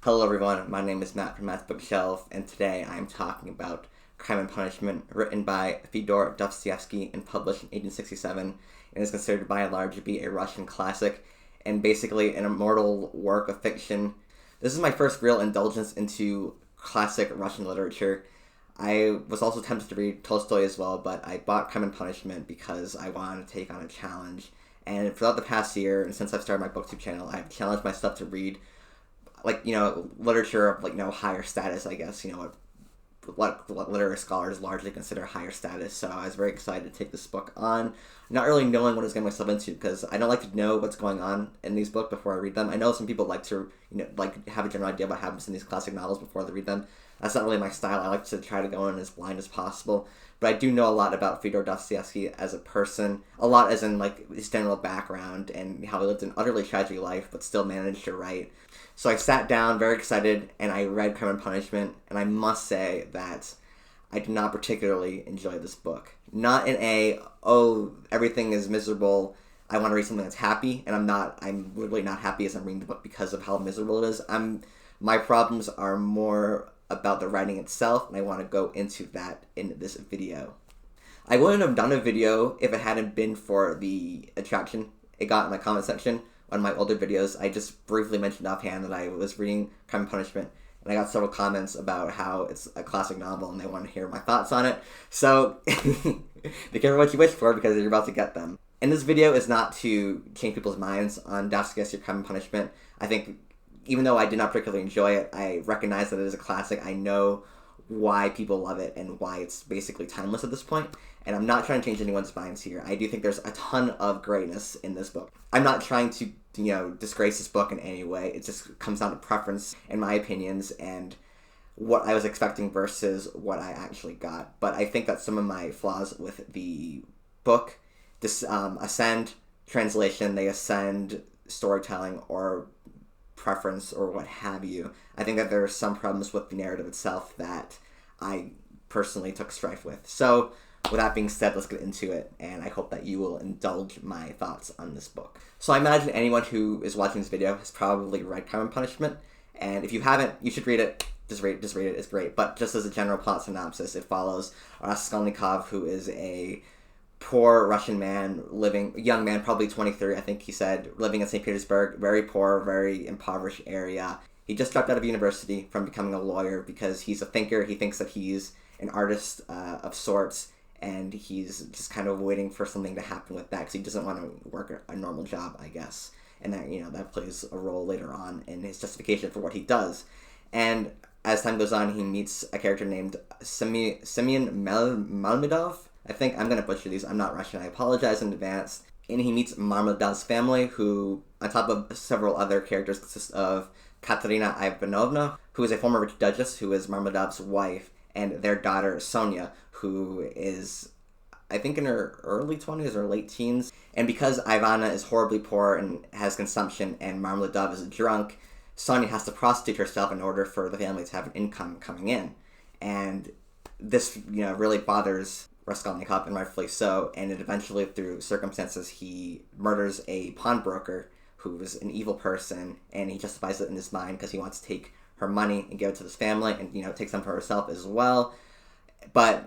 Hello everyone, my name is Matt from Matt's Bookshelf, and today I am talking about Crime and Punishment, written by Fyodor Dostoevsky and published in 1867, and is considered by and large to be a Russian classic, and basically an immortal work of fiction. This is my first real indulgence into classic Russian literature. I was also tempted to read Tolstoy as well, but I bought Crime and Punishment because I wanted to take on a challenge. And throughout the past year, and since I've started my booktube channel, I've challenged myself to read literature of, higher status, I guess, what literary scholars largely consider higher status. So I was very excited to take this book on, not really knowing what I was getting myself into, because I don't like to know what's going on in these books before I read them. I know some people like to, have a general idea about what happens in these classic novels before they read them. That's not really my style. I like to try to go in as blind as possible. But I do know a lot about Fyodor Dostoevsky as a person, a lot as in, his general background and how he lived an utterly tragic life, but still managed to write. So I sat down very excited, and I read Crime and Punishment, and I must say that I did not particularly enjoy this book. Not in everything is miserable, I want to read something that's happy, and I'm literally not happy as I'm reading the book because of how miserable it is. My problems are more about the writing itself, and I want to go into that in this video. I wouldn't have done a video if it hadn't been for the attraction it got in my comment section. One of my older videos, I just briefly mentioned offhand that I was reading Crime and Punishment, and I got several comments about how it's a classic novel and they want to hear my thoughts on it. So, be careful what you wish for, because you're about to get them. And this video is not to change people's minds on Dostoevsky Crime and Punishment. I think, even though I did not particularly enjoy it, I recognize that it is a classic. I know why people love it and why it's basically timeless at this point. And I'm not trying to change anyone's minds here. I do think there's a ton of greatness in this book. I'm not trying to, disgrace this book in any way. It just comes down to preference and my opinions and what I was expecting versus what I actually got. But I think that some of my flaws with the book, this ascend translation, they ascend storytelling or preference or what have you. I think that there are some problems with the narrative itself that I personally took strife with. So, with that being said, let's get into it, and I hope that you will indulge my thoughts on this book. So I imagine anyone who is watching this video has probably read Crime and Punishment, and if you haven't, you should read it. Just read it, it's great. But just as a general plot synopsis, it follows Raskolnikov, who is a poor Russian man, young man, probably 23, I think he said, living in St. Petersburg, very poor, very impoverished area. He just dropped out of university from becoming a lawyer because he's a thinker. He thinks that he's an artist of sorts, and he's just kind of waiting for something to happen with that because he doesn't want to work a normal job, I guess. And that, that plays a role later on in his justification for what he does. And as time goes on, he meets a character named Semyon Marmedov. I think I'm going to butcher these. I'm not Russian. I apologize in advance. And he meets Marmedov's family, who, on top of several other characters, consists of Katerina Ivanovna, who is a former rich duchess, who is Marmedov's wife, and their daughter, Sonia, who is, I think, in her early 20s or late teens. And because Ivana is horribly poor and has consumption, and Marmedov is a drunk, Sonia has to prostitute herself in order for the family to have an income coming in. And this, really bothers Raskolnikov, and rightfully so, and it eventually, through circumstances, he murders a pawnbroker who is an evil person, and he justifies it in his mind because he wants to take her money and give it to his family, and, take some for herself as well. But,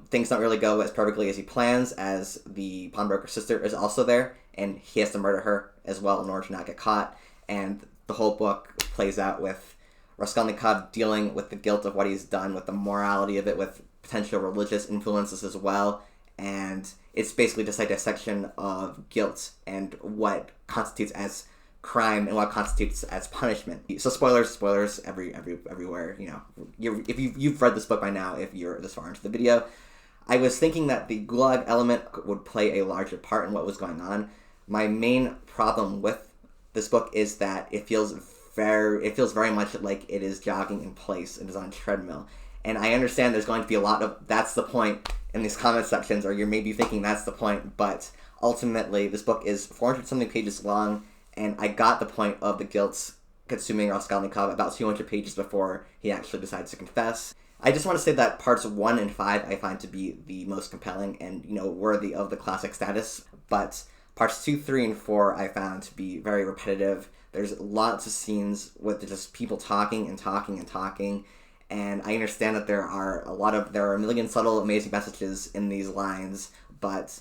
things don't really go as perfectly as he plans, as the pawnbroker's sister is also there, and he has to murder her as well in order to not get caught. And the whole book plays out with Raskolnikov dealing with the guilt of what he's done, with the morality of it, with potential religious influences as well. And it's basically just a dissection of guilt and what constitutes as crime and what constitutes as punishment. So spoilers everywhere. If you've read this book by now, if you're this far into the video. I was thinking that the Gulag element would play a larger part in what was going on. My main problem with this book is that it feels very much like it is jogging in place. It is on a treadmill. And I understand there's going to be a lot of that's the point in these comment sections, or you're maybe thinking that's the point, but ultimately this book is 400-something pages long, and I got the point of the guilt consuming Raskolnikov about 200 pages before he actually decides to confess. I just want to say that parts 1 and 5 I find to be the most compelling and, worthy of the classic status, but parts 2, 3, and 4 I found to be very repetitive. There's lots of scenes with just people talking and talking and talking, and I understand that there are a million subtle, amazing messages in these lines, but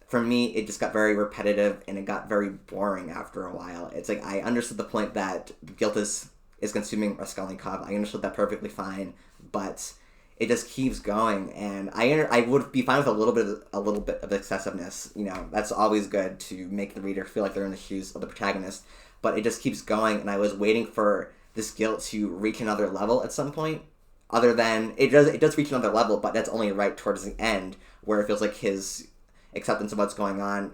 for me, it just got very repetitive and it got very boring after a while. It's like I understood the point that guilt is consuming Raskolnikov. I understood that perfectly fine, but it just keeps going, and I would be fine with a little bit of excessiveness. You know, that's always good to make the reader feel like they're in the shoes of the protagonist. But it just keeps going, and I was waiting for this guilt to reach another level at some point. Other than it does reach another level, but that's only right towards the end, where it feels like his acceptance of what's going on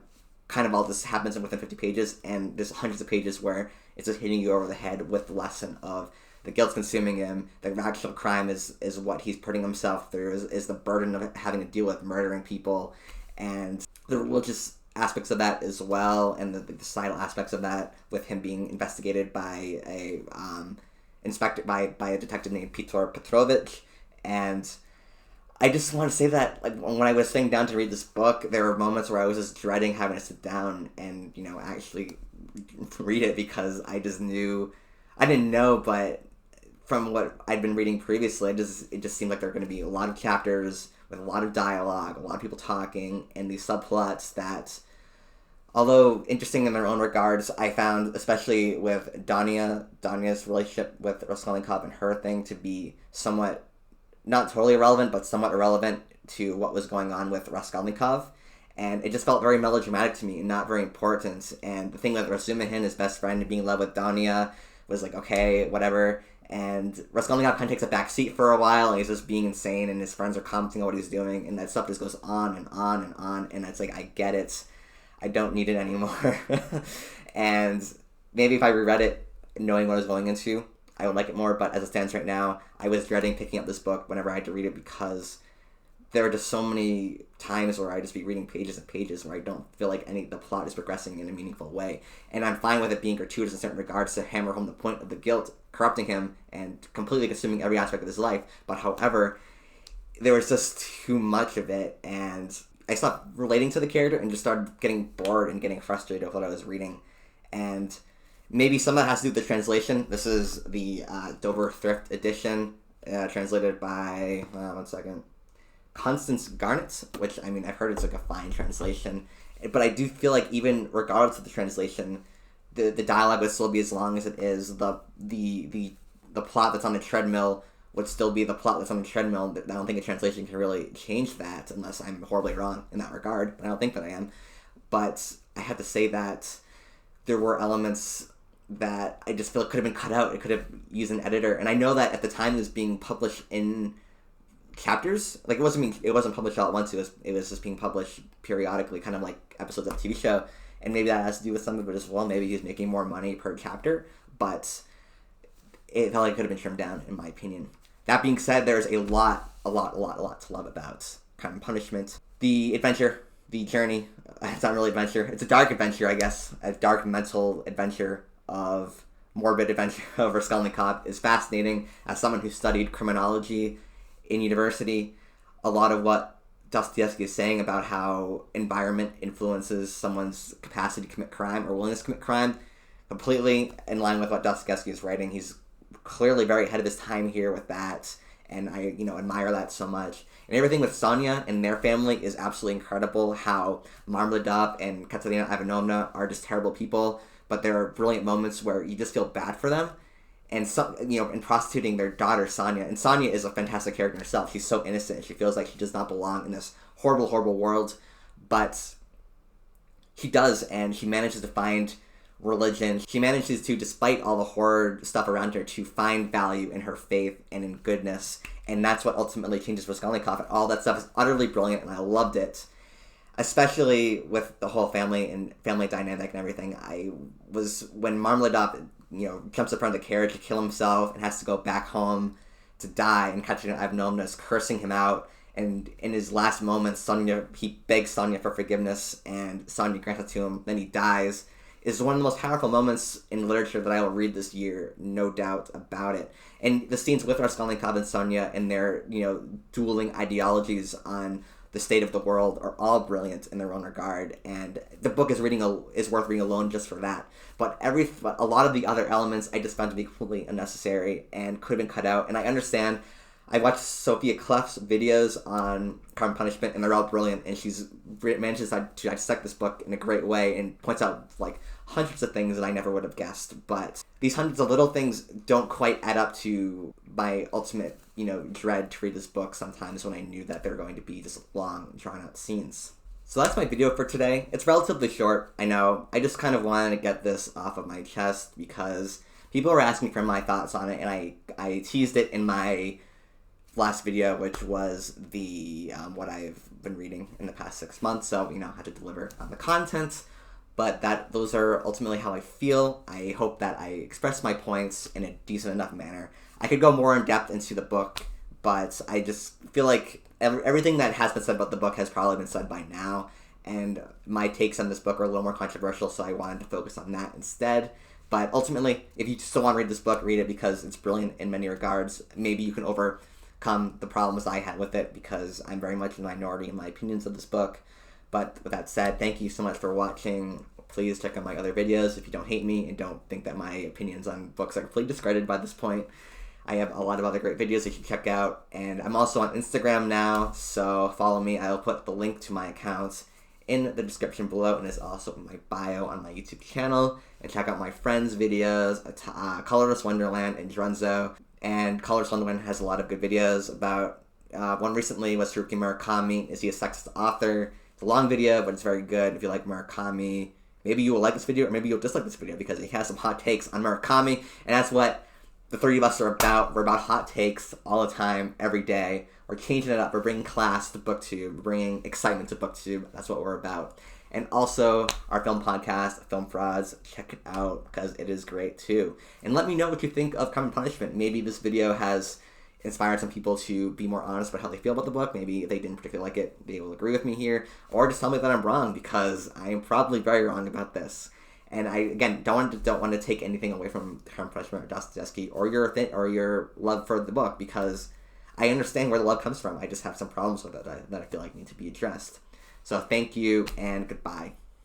kind of all this happens in within 50 pages, and there's hundreds of pages where it's just hitting you over the head with the lesson of the guilt's consuming him, the actual crime is what he's putting himself through, is the burden of having to deal with murdering people, and the religious aspects of that as well, and the societal aspects of that, with him being investigated by a by a detective named Piotr Petrovich. And I just want to say that, like, when I was sitting down to read this book, there were moments where I was just dreading having to sit down and, you know, actually read it, because I didn't know, but from what I'd been reading previously, it just seemed like there were going to be a lot of chapters with a lot of dialogue, a lot of people talking, and these subplots that, although interesting in their own regards, I found, especially with Danya's relationship with Raskolnikov and her thing, to be somewhat, not totally irrelevant, but somewhat irrelevant to what was going on with Raskolnikov. And it just felt very melodramatic to me and not very important. And the thing with Razumihin, his best friend, being in love with Danya, was like, okay, whatever. And Raskolnikov kind of takes a backseat for a while, and he's just being insane, and his friends are commenting on what he's doing, and that stuff just goes on and on and on, and it's like, I get it. I don't need it anymore. And maybe if I reread it knowing what I was going into, I would like it more, but as it stands right now, I was dreading picking up this book whenever I had to read it, because there are just so many times where I just be reading pages and pages where I don't feel like the plot is progressing in a meaningful way. And I'm fine with it being gratuitous in certain regards to hammer home the point of the guilt corrupting him and completely consuming every aspect of his life. But however, there was just too much of it, and I stopped relating to the character and just started getting bored and getting frustrated with what I was reading. And maybe some of that has to do with the translation. This is the Dover Thrift edition, translated by, Constance Garnett, which, I mean, I've heard it's like a fine translation. But I do feel like even regardless of the translation, the dialogue would still be as long as it is. The plot that's on the treadmill would still be the plot that's on the treadmill. I don't think a translation can really change that, unless I'm horribly wrong in that regard, but I don't think that I am. But I have to say that there were elements that I just feel it could have been cut out. It could have used an editor. And I know that at the time it was being published in chapters. Like, it wasn't published all at once. It was just being published periodically, kind of like episodes of a TV show. And maybe that has to do with some of it as well. Maybe he's making more money per chapter, but it felt like it could have been trimmed down, in my opinion. That being said, there's a lot to love about Crime and Punishment. The adventure, the journey, it's not really adventure. It's a dark adventure, I guess. A dark mental adventure morbid adventure of Raskolnikov is fascinating. As someone who studied criminology in university, a lot of what Dostoevsky is saying about how environment influences someone's capacity to commit crime or willingness to commit crime, completely in line with what Dostoevsky is writing. He's clearly very ahead of his time here with that, and I admire that so much. And everything with Sonia and their family is absolutely incredible. How Marmeladov and Katerina Ivanovna are just terrible people, but there are brilliant moments where you just feel bad for them. And in prostituting their daughter Sonia, and Sonia is a fantastic character herself. She's so innocent. She feels like she does not belong in this horrible, horrible world, but she does, and she manages to find religion. She manages to, despite all the horror stuff around her, to find value in her faith and in goodness, and that's what ultimately changes Raskolnikov. And all that stuff is utterly brilliant, and I loved it, especially with the whole family and family dynamic and everything. When Marmeladov jumps up front of the carriage to kill himself and has to go back home to die, and Katerina Ivanovna is cursing him out, and in his last moments, he begs Sonia for forgiveness, and Sonia grants it to him, then he dies, is one of the most powerful moments in literature that I will read this year, no doubt about it. And the scenes with Raskolnikov and Sonia and their, dueling ideologies on the state of the world are all brilliant in their own regard, and the book is worth reading alone just for that. But a lot of the other elements I just found to be completely unnecessary and could have been cut out. And I understand. I watched Sophia Clough's videos on Crime and Punishment, and they're all brilliant, and she's manages to dissect this book in a great way and points out like hundreds of things that I never would have guessed. But these hundreds of little things don't quite add up to my ultimate, dread to read this book sometimes when I knew that they're going to be just long, drawn-out scenes. So that's my video for today. It's relatively short, I know. I just kind of wanted to get this off of my chest because people were asking for my thoughts on it, and I teased it in my last video, which was the what I've been reading in the past 6 months, so I had to deliver on the content. But those are ultimately how I feel. I hope that I express my points in a decent enough manner. I could go more in depth into the book, but I just feel like everything that has been said about the book has probably been said by now, and my takes on this book are a little more controversial, so I wanted to focus on that instead. But ultimately, if you still want to read this book, read it because it's brilliant in many regards. Maybe you can overcome the problems I had with it because I'm very much in the minority in my opinions of this book. But with that said, thank you so much for watching. Please check out my other videos if you don't hate me and don't think that my opinions on books are completely discredited by this point. I have a lot of other great videos you should check out, and I'm also on Instagram now, so follow me. I'll put the link to my accounts in the description below, and it's also in my bio on my YouTube channel. And check out my friends' videos, Colorless Wonderland and Drunzo. And Colorless Wonderland has a lot of good videos about, one recently was Haruki Murakami. Is he a sexist author? It's a long video, but it's very good. If you like Murakami, maybe you will like this video, or maybe you'll dislike this video because he has some hot takes on Murakami, and that's what the three of us are about. We're about hot takes all the time, every day. We're changing it up. We're bringing class to BookTube. We're bringing excitement to BookTube. That's what we're about. And also, our film podcast, Film Frauds, check it out because it is great too. And let me know what you think of Crime and Punishment. Maybe this video has inspired some people to be more honest about how they feel about the book. Maybe they didn't particularly like it. They will agree with me here. Or just tell me that I'm wrong because I am probably very wrong about this. And I, again, don't want to take anything away from Crime and Punishment or Dostoevsky or your love for the book because I understand where the love comes from. I just have some problems with it that I feel like need to be addressed. So thank you and goodbye.